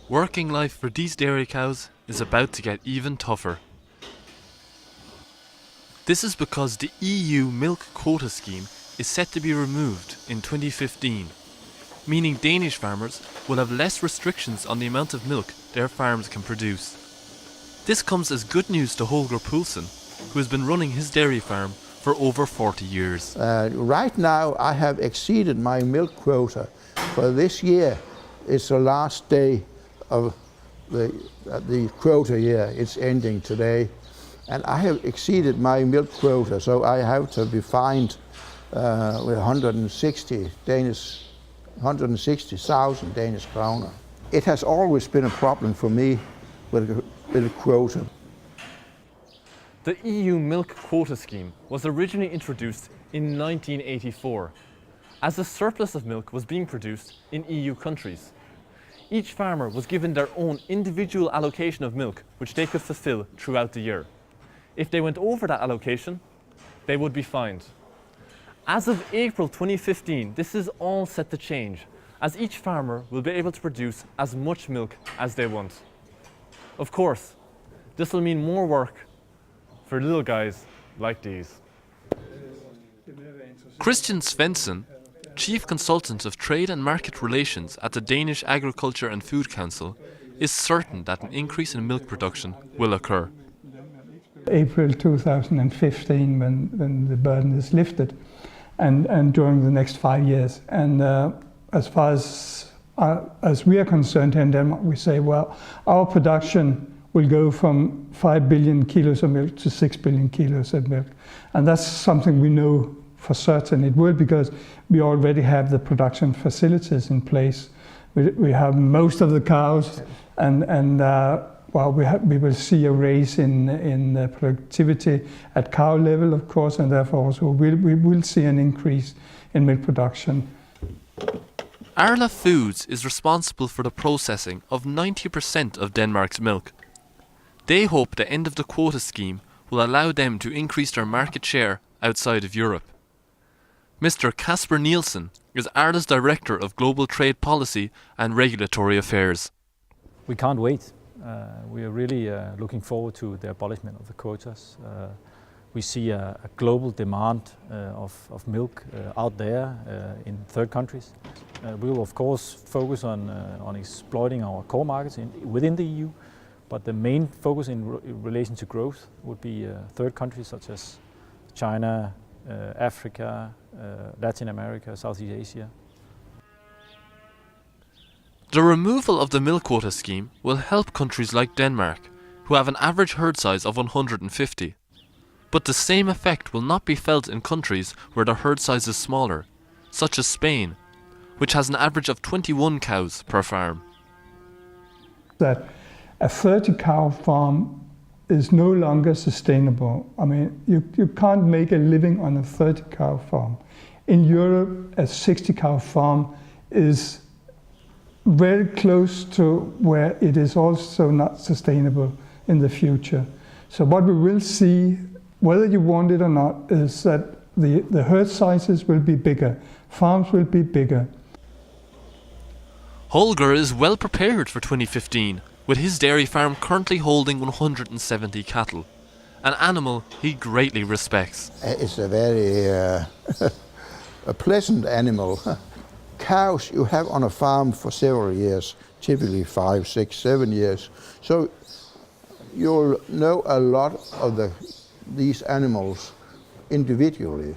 Working life for these dairy cows is about to get even tougher. This is because the EU milk quota scheme is set to be removed in 2015, meaning Danish farmers will have less restrictions on the amount of milk their farms can produce. This comes as good news to Holger Poulsen, who has been running his dairy farm for over 40 years. Right now I have exceeded my milk quota for this year. It's the last day of the quota year. It's ending today. And I have exceeded my milk quota, so I have to be fined with 160,000 Danish kroner. It has always been a problem for me with a quota. The EU milk quota scheme was originally introduced in 1984, as a surplus of milk was being produced in EU countries. Each farmer was given their own individual allocation of milk, which they could fulfill throughout the year. If they went over that allocation, they would be fined. As of April 2015, this is all set to change, as each farmer will be able to produce as much milk as they want. Of course, this will mean more work for little guys like these. Christian Svensson, Chief Consultant of Trade and Market Relations at the Danish Agriculture and Food Council, is certain that an increase in milk production will occur. April 2015 when the burden is lifted and during the next 5 years. And as far as we are concerned here in Denmark, we say, well, our production will go from 5 billion kilos of milk to 6 billion kilos of milk. And that's something we know for certain it will, because we already have the production facilities in place. We have most of the cows, and well, we will see a raise in productivity at cow level, of course, and therefore also we will see an increase in milk production. Arla Foods is responsible for the processing of 90% of Denmark's milk. They hope the end of the quota scheme will allow them to increase their market share outside of Europe. Mr. Kasper Nielsen is Arla's Director of Global Trade Policy and Regulatory Affairs. We can't wait. We are really looking forward to the abolishment of the quotas. We see a global demand of milk out there in third countries. We will of course focus on exploiting our core markets within the EU, but the main focus in relation to growth would be third countries such as China, Africa, Latin America, Southeast Asia. The removal of the milk quota scheme will help countries like Denmark, who have an average herd size of 150. But the same effect will not be felt in countries where the herd size is smaller, such as Spain, which has an average of 21 cows per farm. That a 30-cow farm is no longer sustainable. I mean, you can't make a living on a 30-cow farm. In Europe, a 60-cow farm is very close to where it is also not sustainable in the future. So what we will see, whether you want it or not, is that the herd sizes will be bigger, farms will be bigger. Holger is well prepared for 2015, with his dairy farm currently holding 170 cattle, an animal he greatly respects. It's a very a pleasant animal. Cows you have on a farm for several years, typically 5, 6, 7 years. So you'll know a lot of these animals individually.